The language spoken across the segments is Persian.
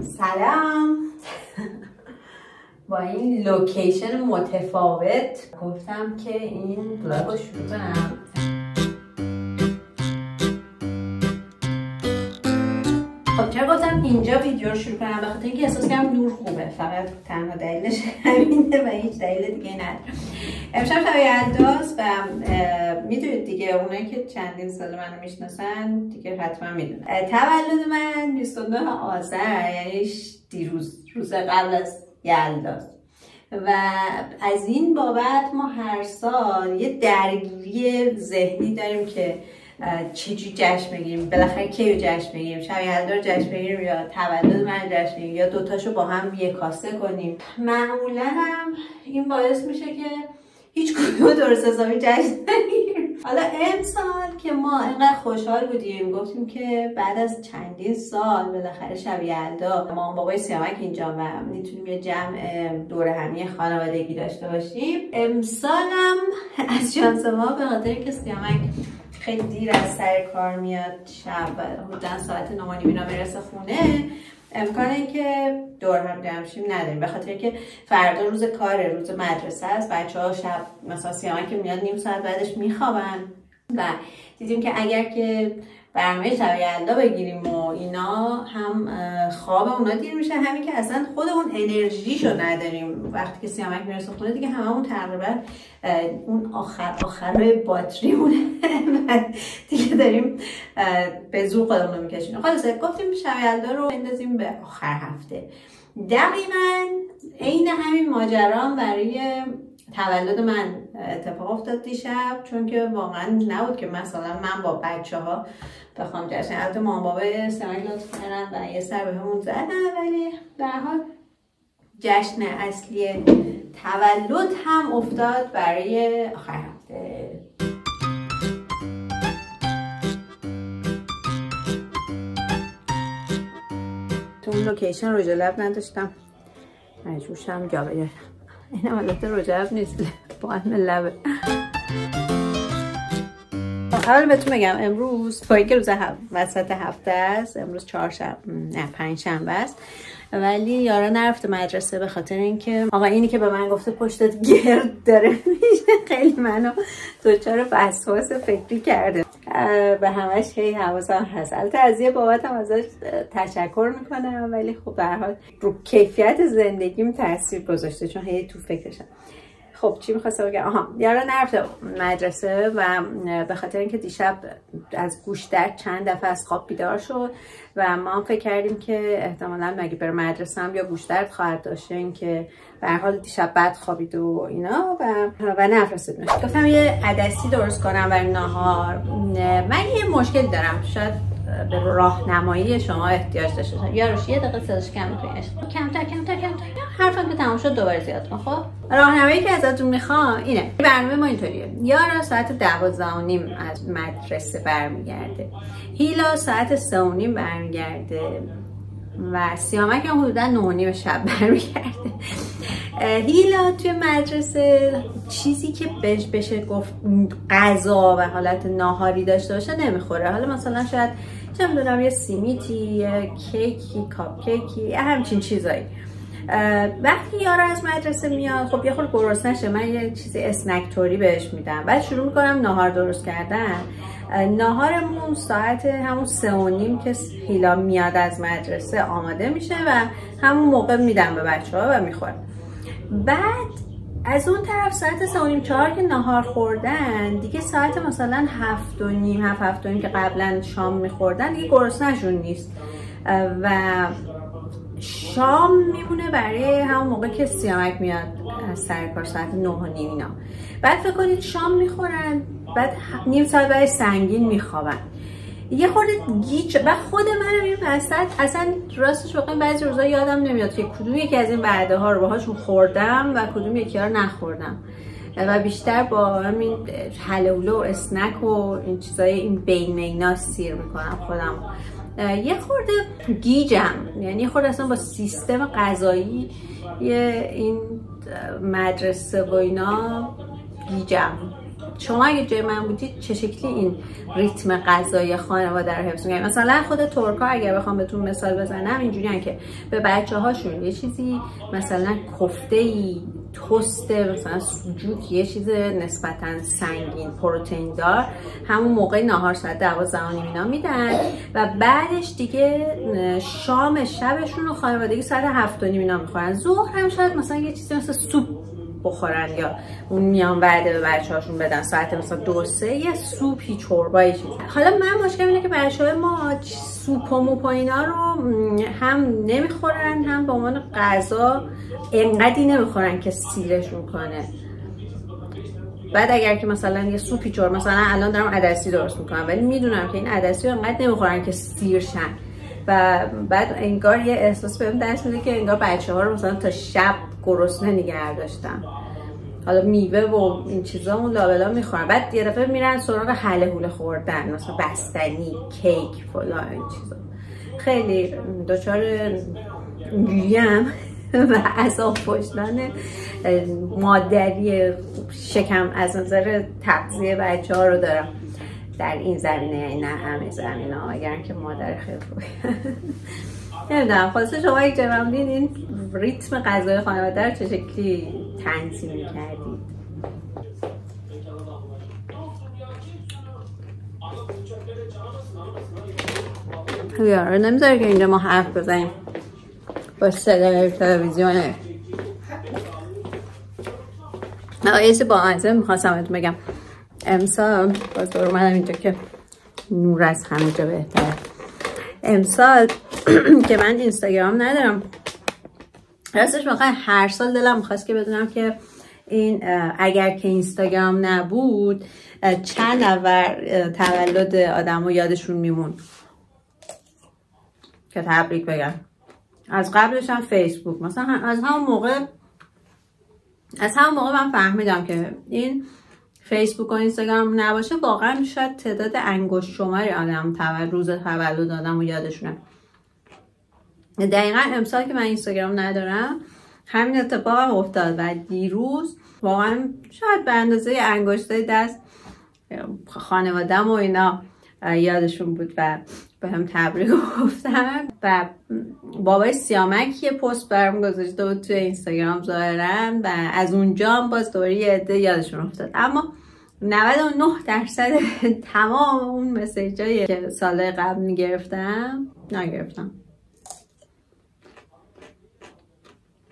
سلام. با این لوکیشن متفاوت گفتم که این بلاگ رو شروع کنم. خب چرا گفتم اینجا ویدیو رو شروع کنم؟ بخاطر اینکه احساس کردم نور خوبه، فقط تنها دلیلش همینه و هیچ دلیل دیگه نداره. امشب شب یلداست و میدونید دیگه، اونایی که چندین سال منو میشناسن دیگه حتما میدونن تولد من 29 آذر، یعنی دیروز، روز قبل از یلداست و از این بابت ما هر سال یه درگیری ذهنی داریم که چجوری جشن بگیریم، بالاخره کیو جشن بگیریم، شب یلدا رو جشن بگیریم یا تولد من جشن بگیریم یا دوتاشو با هم یکاسه کنیم. معمولا هم این باعث میشه که هیچ کدوم درست حسابی جشن نگیریم. حالا امسال که ما اینقدر خوشحال بودیم، گفتیم که بعد از چندین سال بالاخره شب یلدا ما بابای سیامک اینجا و میتونیم یه جمع دور همی خانوادگی داشته باشیم. امسالم از شانس ما به خاطر که سیامک خیلی دیر از سر کار میاد، شب حدودا ساعت 9:30 اینا میرسه خونه، امکان این که دور هم جمعشیم نداریم، به خاطر که فردا روز کاره، روز مدرسه است. بچه‌ها شب مثلا سیامک میاد نیم ساعت بعدش میخوابن و دیدیم که اگر که برنامه شب یلدا بگیریم و اینا، هم خواب اونا دیر میشه، همین که اصلا خودمون انرژیشو نداریم. وقتی که سیامک میرسه خونه دیگه هممون تقریبا اون آخرای باتریمونه و دیگه داریم به زور خودمون رو میکشیم. خلاصه گفتیم شب یلدا رو بندازیم به آخر هفته. دقیقاً عین همین ماجرا برای تولد من اتفاق افتاد دیشب، چون که واقعا نبود که مثلا من با بچه‌ها بخوام جشن، البته مامان بابای سیامک لطف کردن و یه سر بهمون زدن، ولی در حال جشن اصلی تولد هم افتاد برای آخر هفته. تو اون لوکیشن رژ لب نداشتم، مجبور شدم جا بیارم. این البته رژ لب نیست، بالم لبه. اول بهتون بگم امروز با اینکه روز وسط هفته است، امروز پنجشنبه است، ولی یارا نرفته مدرسه به خاطر اینکه آقا اینی که به من گفته پشتت گرد داره میشه، خیلی منو دچار وسواس فکری کرده. به همش خیلی حواسم هست. البته از یه بابت هم ازش تشکر میکنم، ولی خب به هر حال رو کیفیت زندگیم تاثیر گذاشته، چون هی تو فکرشم. خب چی می‌خواستم بگم؟ یارا نرفته مدرسه و به خاطر اینکه دیشب از گوش‌درد چند دفعه از خواب بیدار شد و ما هم فکر کردیم که احتمالاً مگه بر مدرسه هم یا گوش‌درد خواهد داشته، این که به هر حال دیشب بد خوابید و اینا و نفرستیدمش. گفتم یه عدسی درست کنم برای ناهار. من یه مشکل دارم، شاید به راهنمایی شما احتیاج داشته باشم. یاروش یه دقیقه صداش کم می‌کنی، کمتر حرفم که تمام شد دوباره زیاد کن. خب راهنمایی که ازتون میخوام اینه. برنامه ما اینطوریه: یارا ساعت 12:30 از مدرسه برمیگرده، هیلا ساعت 3:30 برمیگرده و سیامک هم حدودا 9:30 شب برمیگرده. هیلا توی مدرسه چیزی که بشه گفت غذا و حالت ناهاری داشته باشه نمیخوره. حالا مثلا شاید چه میدونم یه سیمیتی، یه کیکی، کاپ کیکی، همچین چیزایی. وقتی یارو از مدرسه میاد، خب یه خورده گرسنه نشه، من یه چیزی اسنک توری بهش میدم، بعد شروع میکنم ناهار درست کردن. ناهارمون ساعت همون 3:30 که هیلا میاد از مدرسه آماده میشه و همون موقع میدم به بچه‌ها و میخورن. بعد از اون طرف ساعت 3:30 که ناهار خوردن دیگه، ساعت مثلا 7:30 که قبلا شام میخوردن دیگه گرسنه‌شون نیست و شام میمونه برای همون موقع که سیامک میاد از سر کار ساعت 9:30 اینا. بعد فکر کنید شام میخورن، بعد نیم ساعت بعد سنگین میخوابن. یه خورده گیج و خود منم این وسط اصلا راستش واقعا بعضی روزا یادم نمیاد که کدوم یکی از این وعده ها رو باهاشون خوردم و کدوم یکی ها رو نخوردم و بیشتر با همین حلوله و اسنک و این چیزای این بین اینا سیر میکنم خودم. یه خورده گیجم، یعنی یه خورده اصلا با سیستم غذایی این مدرسه و اینا گیجم. شما اگه جای من بودید چه شکلی این ریتم غذایی خانواده رو حفظ می‌کنید؟ مثلا خود ترک‌ها اگه بخوام بهتون مثال بزنم اینجوریه که به بچه‌هاشون یه چیزی مثلا کفته‌ای، توست، مثلا سوجوک، یه چیز نسبتاً سنگین پروتئین دار همون موقع ناهار ساعت 12:30 اینا میدن و بعدش دیگه شام شبشون رو خانوادگی ساعت 7:30 اینا میخورن. ظهر هم شاید مثلا یه چیزی مثلا سوپ بخورن یا اون میان وعده به بچه‌هاشون بدن ساعت مثلا 2-3 یه سوپی چوربایی چیزی. حالا من مشکل اینه که بچه‌های ما سوپ و موپ و اینا رو هم نمیخورن هم به عنوان غذا انقدی نمیخورن که سیرشون کنه. بعد اگر که مثلا یه سوپی چور، مثلا الان دارم عدسی درست میکنم ولی میدونم که این عدسی رو انقدر نمیخورن که سیر شن و بعد انگار یه احساس بهم دست میده که انگار بچه‌ها رو مثلا تا شب گرسنه نگه داشتن. حالا میوه و این چیزا اون لابلا میخورن، بعد یه دفعه میرن سراغ هله هوله خوردن، مثلا بستنی، کیک، فلان این چیزا. خیلی دچار اینجوریم و عذاب وجدان مادری شکم از نظر تغذیه بچه‌ها رو دارم در این زمینه، یعنی نه همه زمینه‌ها، اگر که مادر خیلی خوبی نمیدونم. خلاصه شما یک جمع بودین این ریتم غذای خانواده رو چه شکلی تنظیم می‌کردید؟ یاره نمیذاره که اینجا ما حرف بزنیم با صدای تلویزیونه. یه با آنزه میخواستم بگم امسال باز دور اومدم اینجا که نور از همه جا بهتره. امسال که من اینستاگرام ندارم، راستش واقعا هر سال دلم میخواست که بدونم که این اگر که اینستاگرام نبود چند نفر تولد آدم رو یادشون میمون که تبریک بگم. از قبلش هم فیسبوک، مثلا از همون موقع من فهمیدم که این فیسبوک و اینستاگرام نباشه واقعا شاید تعداد انگشت شماری آدم روز تولد آدم رو یادشونه. دقیقا امسال که من اینستاگرام ندارم همین اتفاق افتاد و دیروز واقعا شاید به اندازه انگشتای دست خانواده‌ام و اینا یادشون بود و به هم تبریک گفتن و بابای سیامک یه پست برام گذاشته بود توی اینستاگرام ظاهرا و از اونجا هم باز دوباره یه عده یادشون افتاد. اما 99% تمام اون مسیجایی که سال قبل میگرفتم نگرفتم.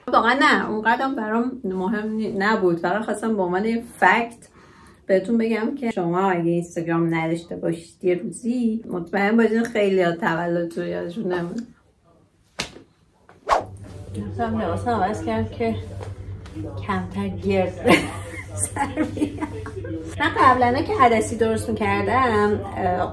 واقعا نه اونقدر برام مهم نبود، فقط خواستم به عنوان فکت بهتون بگم که شما اگه اینستاگرام نداشته باشید یه روزی مطمئن باشید خیلی ها تولد رو یادشون نمونه. مثلا لباسم عوض کردم که کمتر گرد سر بیام. من قبلا که عدسی درست میکردم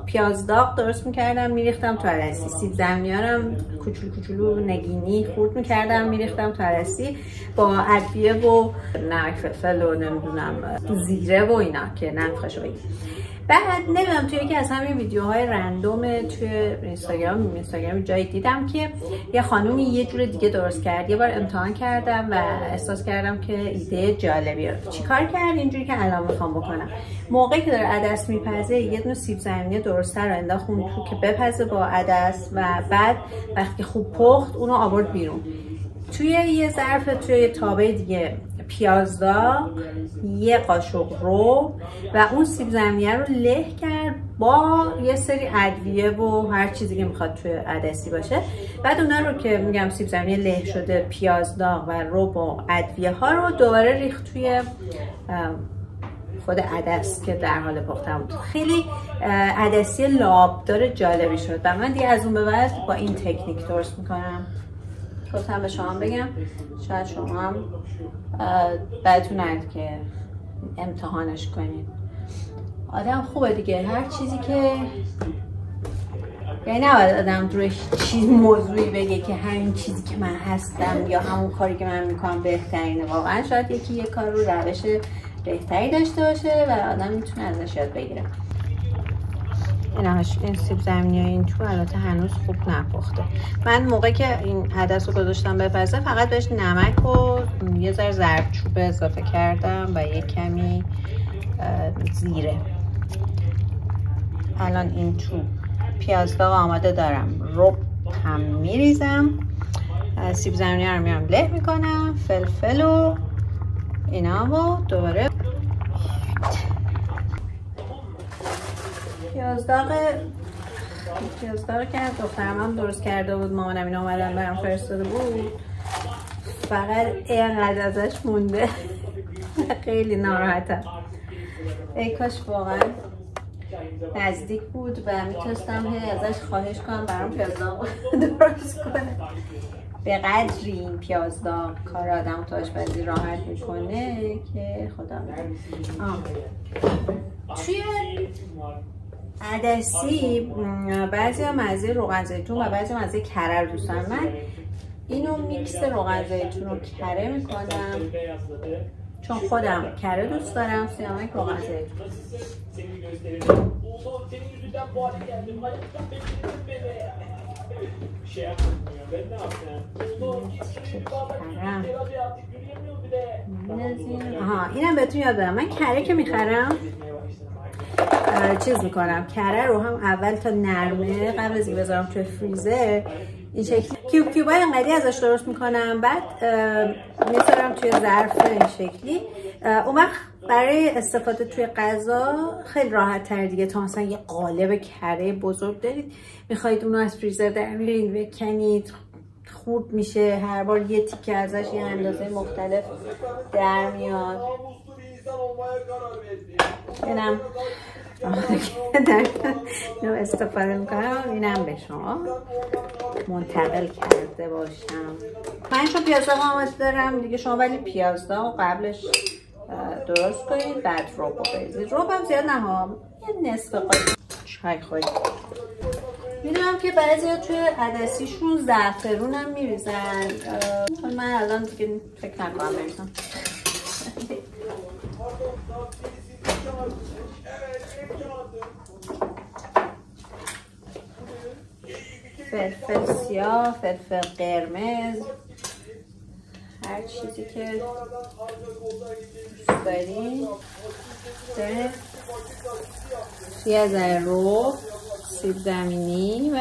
پیاز داغ درست میکردم میریختم تو عدسی، سیب زمینیارم کوچولو نگینی خورد میکردم میریختم تو عدسی با ادویه و نمک فلفل و نمیدونم زیره و اینا که نفخشو بگیر. بعد نمیدونم توی یکی از همین ویدیوهای رندوم توی اینستاگرام جایی دیدم که یه خانومی یه جور دیگه درست کرد. یه بار امتحان کردم و احساس کردم که ایده جالبیه. چیکار کرد؟ اینجوری که الان میخوام بکنم. موقعی که داره عدس میپزه یه دونه سیب زمینی درسته رو انداخت اون تو که بپزه با عدس و بعد وقتی خوب پخت اونو آورد بیرون. توی یه ظرف توی یه تابه دیگه پیاز داغ، یه قاشق رو و اون سیب زمینیه رو له کرد با یه سری ادویه و هر چیزی که میخواد توی عدسی باشه. بعد اونا رو که میگم سیب زمینی له شده، پیاز داغ و رو با ادویه ها رو دوباره ریخت توی خود عدس که در حال پختن بود. خیلی عدسی لابدار جالبی شد و من دیگه از اون به بعد با این تکنیک درست میکنم. خواستم به شما بگم شاید شما هم بعدتون نرد که امتحانش کنید. آدم خوبه دیگه، هر چیزی که یعنی نباید آدم روی چیز موضوعی بگه که همین چیزی که من هستم یا همون کاری که من میکنم بهترینه. واقعا شاید یکی یه کار رو روش بهتری داشته باشه و آدم میتونه ازش یاد بگیره. این سیب زمینی این تو البته هنوز خوب نپخته. من موقعی که این عدس رو گذاشتم بپزه فقط بهش نمک و یه ذره زردچوبه اضافه کردم و یه کمی زیره. الان این تو پیاز داغ آماده دارم، رب هم میریزم، سیب زمینی رو میارم له میکنم، فلفل و اینا و دوباره پیاز داغ که دخترم هم درست کرده بود، مامانم اینا اومدن برام فرستاده بود، فقط اینقدر ازش مونده. خیلی ناراحتم. ای کاش واقعا نزدیک بود و میتونستم ازش خواهش کنم برام پیاز داغ درست کنه. به قدری این پیاز داغ کار آدم تو آشپزی راحت میکنه که خدا میدونه. توی عدسی بعضی ها مزه روغن زیتون و بعضی ها مزه کره رو دوست دارم. من اینو میکس روغن زیتون رو کره میکنم چون خودم کره دوست دارم. سیامک روغن زیتون. اینم بهتون یاد بدم، من کره که میخرم چیز میکنم، کره رو هم اول تا نرمه قبل از اینکه بذارم توی فریزر این شکلی کیوب کیوبای انقدی ازش درست میکنم، بعد میذارم توی ظرف این شکلی. اون وقت برای استفاده توی غذا خیلی راحت تر دیگه. تا مثلا یه قالب کره بزرگ دارید میخواید اونو از فریزر در میارید بکنید، خورد میشه، هر بار یه تیکه ازش یه اندازه مختلف در میاد. اینم اینو استفاده میکنم، اینم به شما منتقل کرده باشم. 5 تا پیاز داغ آماده دارم دیگه. شما ولی پیاز داغ قبلش درست کنید، بعد رب بریزید. رب هم زیاد نه، یه نصف قاشق چای خورید. میدونم که بعضیا توی عدسیشون زعفرون هم میریزن، من الان دیگه فکر نکنم بریزم. فلفل سیاه، فلفل قرمز، هر چیزی که دوست دارین. یه ذره رو سیب زمینی و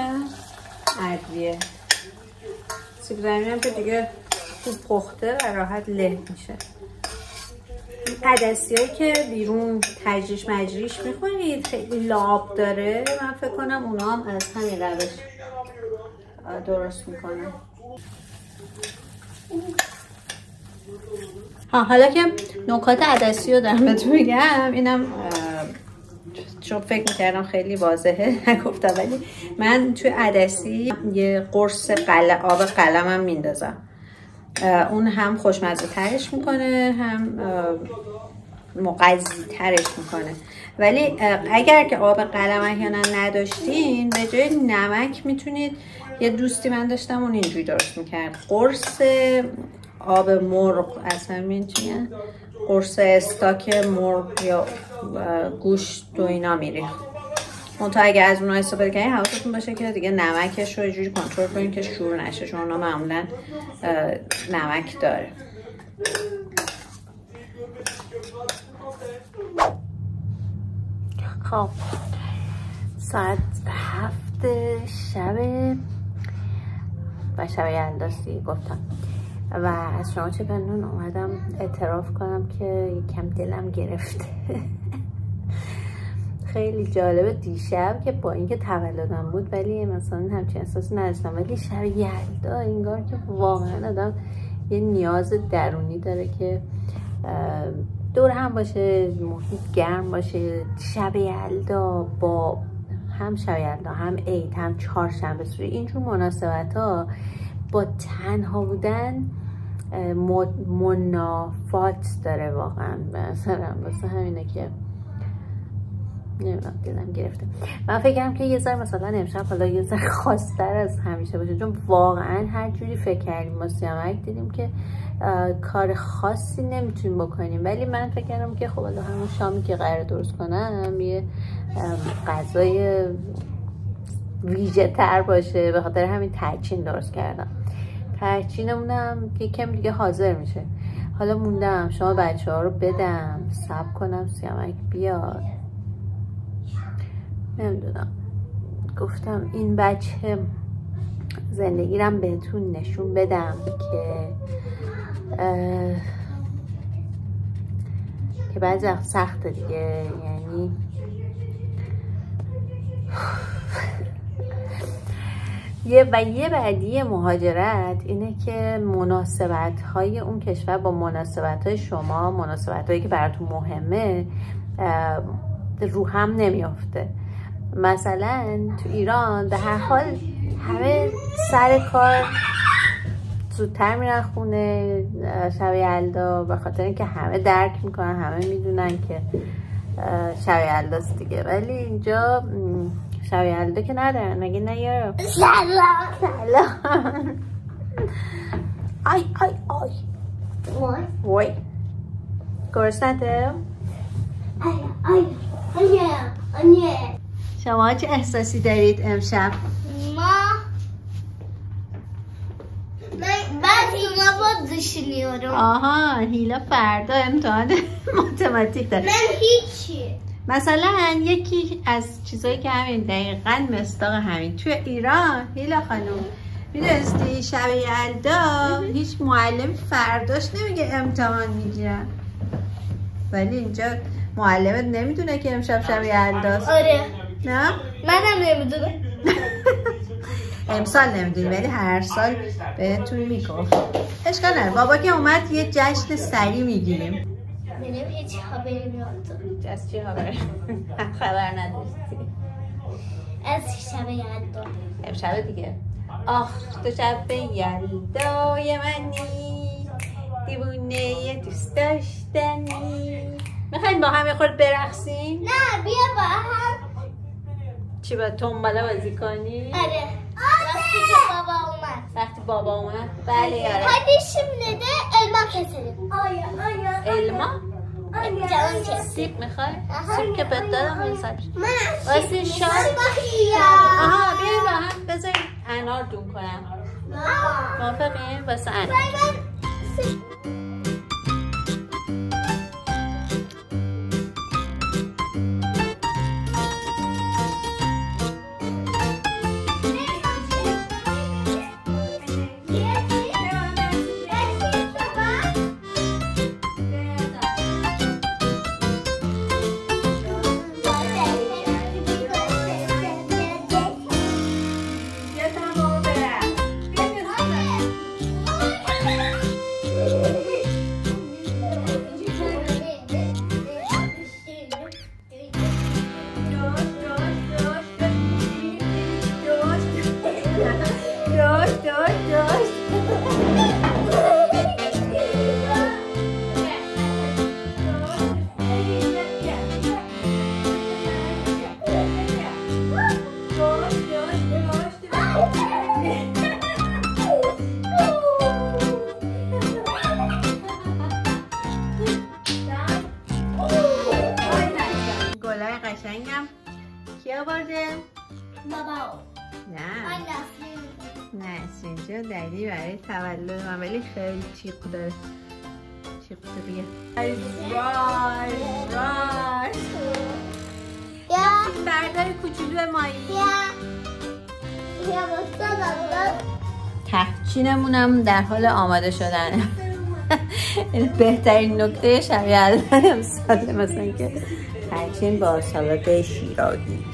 ادویه. سیب زمینی هم که دیگه خوب پخته و راحت له میشه. عدسی هایی که بیرون تجریش مجریش میکنید خیلی لاب داره، من فکر کنم اونا هم از همین روش درست میکنم. حالا که نکات عدسی رو دارم بهتون میگم، اینم چون فکر میکردم خیلی واضحه نگفتم، ولی من توی عدسی یه قرص آب قلمم میندازم. اون هم خوشمزه ترش میکنه، هم مغذی ترش میکنه. ولی اگر که آب قلم احیانا نداشتین، به جای نمک میتونید، یه دوستی من داشتم اون اینجوری درست میکرد، قرص آب مرغ، اصلا همین چیه، قرص استاک مرغ یا گوشت و اینا میریخت. منتها اگه از اونها استفاده کنید حواستون باشه که دیگه نمکش رو یه جوری کنترل کنید که شور نشه، چون اونا معمولا نمک داره. خب ساعت 7 شب و شب یلداستی گفتم و از شما چه پنون اومدم اعتراف کنم که یکم دلم گرفته. خیلی جالبه دیشب که با اینکه تولدم بود ولی مثلا همچین احساسی نداشتم، ولی شب یلدا انگار که واقعا آدم یه نیاز درونی داره که دور هم باشه، محیط گرم باشه. شب یلدا با هم شب یلدا، هم عید، هم چهارشنبه سوری، اینجور مناسبت ها با تنها بودن منافات داره واقعا. مثلا واسه همینه که نمیدونم دلم گرفته. من فکرم که یه ذره مثلا امشب حالا یه ذره خاص‌تر از همیشه باشه، چون واقعا هر جوری فکر کردیم با سیامک دیدیم که کار خاصی نمیتونیم بکنیم، ولی من فکر کردم که خب حالا همون شامی که قرار درست کنم یه غذای ویژه تر باشه، به خاطر همین ترچین درست کردم. ترچینمونم یکم دیگه حاضر میشه. حالا موندم شما بچه ها رو بدم، صبر کنم سیامک بیاد. نمیدونم، گفتم این بچه زندگیرم بهتون نشون بدم که بعضی وقت سخته دیگه. یعنی یه بعدی مهاجرت اینه که مناسبت های اون کشور با مناسبت های شما، مناسبت هایی که براتون مهمه، رو هم نمیافته. مثلا تو ایران به هر حال همه سر کار زودتر میرن خونه شب یلدا، به خاطر اینکه همه درک میکنن، همه میدونن که شب یلداست دیگه. ولی اینجا شب یلدا که ندارن. مگه نه یارو؟ سلام. آی وای گرسنته؟ شما چه احساسی دارید امشب؟ بعد هیلا با düşünüyorum. آها، هیلا فردا امتحان ماتماتیک داره. من هیچی. مثلا یکی از چیزایی که همین دقیقاً مصداق همین توی ایران، هیلا خانم میدونستی شب یلدا هیچ معلم فرداش نمیگه امتحان میگیرن، ولی اینجا معلمت نمیدونه که امشب شب یلداست. آره. نه؟ منم نمیدونم. امسال نمیدونی ولی هر سال بهتون میگفت. اشکال نداره، بابا که اومد یه جشن سری میگیریم. منم هیچ خبری ندارم. از چی خبر نداشتی؟ از شب یلدا. امشب دیگه. آخ تو شب یلدای منی، دیوونه دوست داشتنی. میخواین با هم یه خورده برقصین؟ نه bia با هم. چی با تومبالا بازی کنی؟ آره. وقتی که بابا اومد. وقتی بابا اومد؟ بله یاره. Hadi şimdi de elma keselim. elma؟ Canım çekti. سیب میخوای؟ سیب که بهت دادم حساب شد. من واسه شام. bakıyor. آها بیاین با هم بذارین انار دون کنم. موافقین؟ واسه انار. قشنگم کی آورده؟ بابا. نه نسرین جان دلیلی برای تولد من، ولی خیلی چیق داره. چیق داره. رای بردار کوچولو مایی. تحچینمونم در حال آماده شدنه. بهترین نکته شب یلدا امسال مثلا که تحچین با سالاد شیرازی.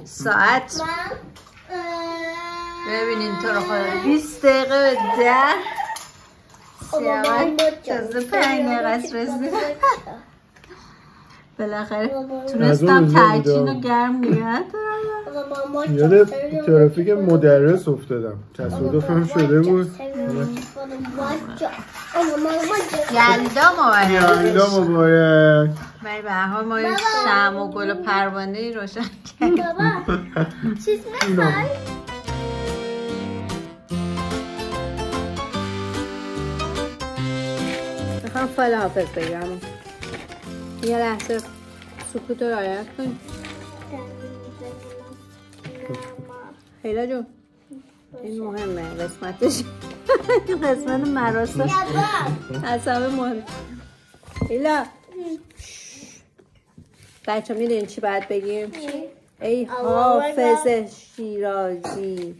ساعت ببینین تو رو خدا 20 دقیقه به 10 سیامک تازه 5 دقیقه است رسید. بالاخره تونستم تحچین رو گرم نگه دارم. یاد ترافیک مدرس افتادم، تصادفم شده بود. یلدا مبارک. یلدا مبارک. برای به هر حال ما یه شمع و گل و پروانه‌ای روشن کردیم. بابا چیز میخوای؟ میخوام فال حافظ بگیرم. یه لحظه سکوت رو رعایت کن. خیلی جون این مهمه قسمتش. قسمت مراسم از همه مهم. ایلا بچه میدونین چی باید بگیم؟ ای حافظ شیرازی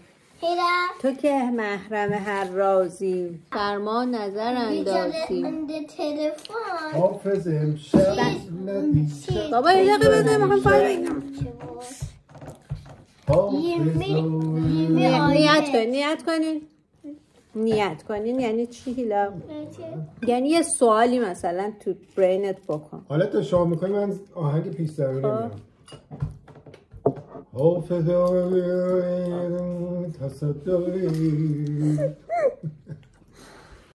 تو که محرم هر رازی فرما نظر اندازی حافظ امشب بابا یه دقیقه بده میخوام فایل بگم. نیت کنین یعنی چی هیلا؟ یعنی یه سوالی مثلا تو برینت بکن. حالا تا شام میکنی من آهنگ پیش زمینی میدم. حافظ تصدقی